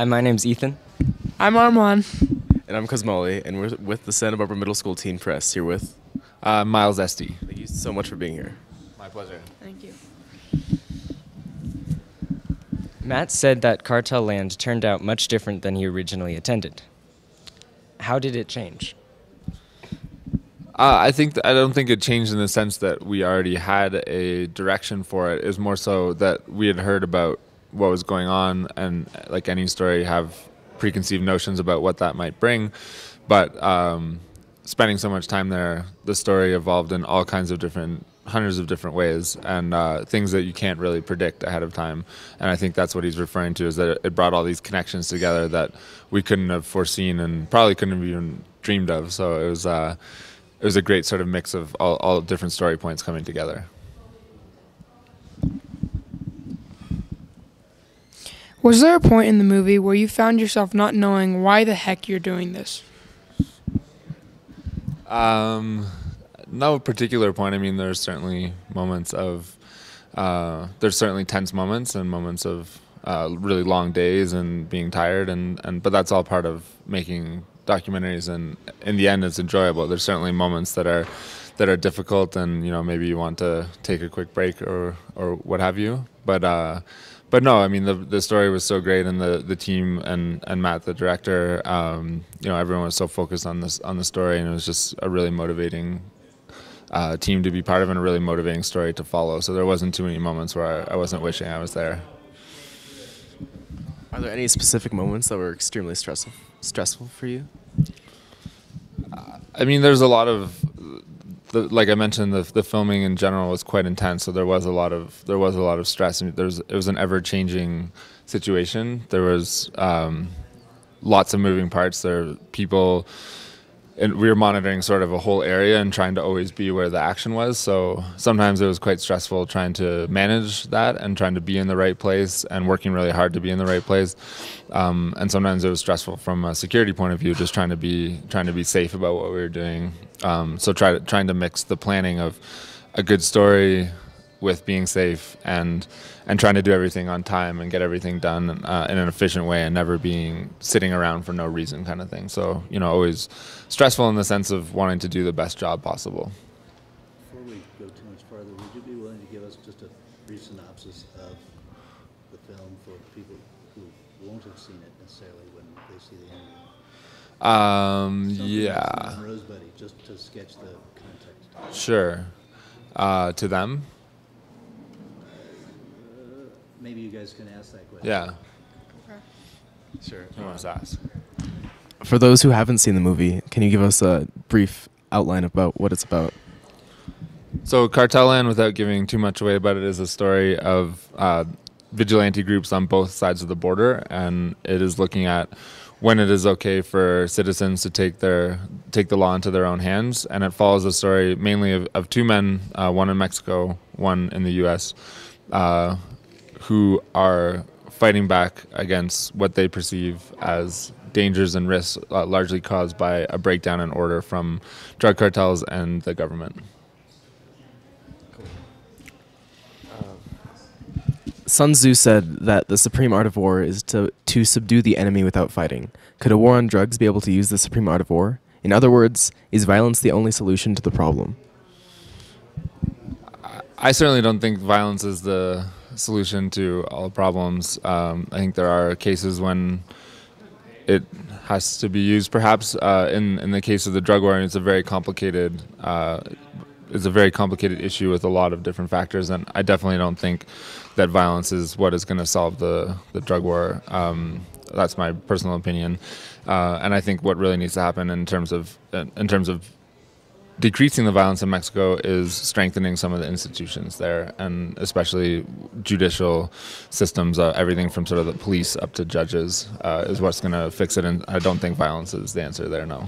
My name's Ethan. I'm Armand. And I'm Cosmoli, and we're with the Santa Barbara Middle School Teen Press here with. Myles Estey. Thank you so much for being here. My pleasure. Thank you. Matt said that Cartel Land turned out much different than he originally intended. How did it change? I don't think it changed in the sense that we already had a direction for it. It was more so that we had heard about what was going on, and like any story, have preconceived notions about what that might bring. But spending so much time there, the story evolved in all kinds of hundreds of different ways, and things that you can't really predict ahead of time. And I think that's what he's referring to, is that it brought all these connections together that we couldn't have foreseen and probably couldn't have even dreamed of. So it was a great sort of mix of all different story points coming together. Was there a point in the movie where you found yourself not knowing why the heck you're doing this? No particular point. I mean, there's certainly moments of, there's certainly tense moments and moments of really long days and being tired, but that's all part of making documentaries, and in the end it's enjoyable. There's certainly moments that are difficult, and maybe you want to take a quick break or what have you, but no, I mean, the story was so great, and the team and Matt, the director, everyone was so focused on the story, and it was just a really motivating team to be part of, and a really motivating story to follow. So there wasn't too many moments where I wasn't wishing I was there. Are there any specific moments that were extremely stressful for you? I mean, there's a lot of, like I mentioned, the filming in general was quite intense, so there was a lot of stress. And it was an ever-changing situation. There was lots of moving parts. There were people, and we were monitoring sort of a whole area and trying to always be where the action was. So sometimes it was quite stressful trying to manage that and trying to be in the right place and working really hard to be in the right place. And sometimes it was stressful from a security point of view, just trying to be safe about what we were doing. So trying to mix the planning of a good story with being safe and trying to do everything on time and get everything done in an efficient way, and never being sitting around for no reason kind of thing. So, always stressful in the sense of wanting to do the best job possible. Before we go too much farther, would you be willing to give us just a brief synopsis of the film for people who won't have seen it necessarily when they see the ending? Yeah. Rosebuddy, just to sketch the context. Sure. To them? Maybe you guys can ask that question. Yeah. Sure. Who wants to ask? For those who haven't seen the movie, can you give us a brief outline about what it's about? So Cartel Land, without giving too much away about it, is a story of vigilante groups on both sides of the border, and it is looking at when it is okay for citizens to take the law into their own hands. And it follows the story mainly of two men, one in Mexico, one in the U.S., who are fighting back against what they perceive as dangers and risks, largely caused by a breakdown in order from drug cartels and the government. Sun Tzu said that the supreme art of war is to subdue the enemy without fighting. Could a war on drugs be able to use the supreme art of war? In other words, is violence the only solution to the problem? I certainly don't think violence is the solution to all problems. I think there are cases when it has to be used. Perhaps in the case of the drug war, it's a very complicated issue with a lot of different factors, and I definitely don't think that violence is what is going to solve the drug war. That's my personal opinion, and I think what really needs to happen in terms of decreasing the violence in Mexico is strengthening some of the institutions there, and especially judicial systems. Everything from sort of the police up to judges is what's going to fix it, and I don't think violence is the answer there, no.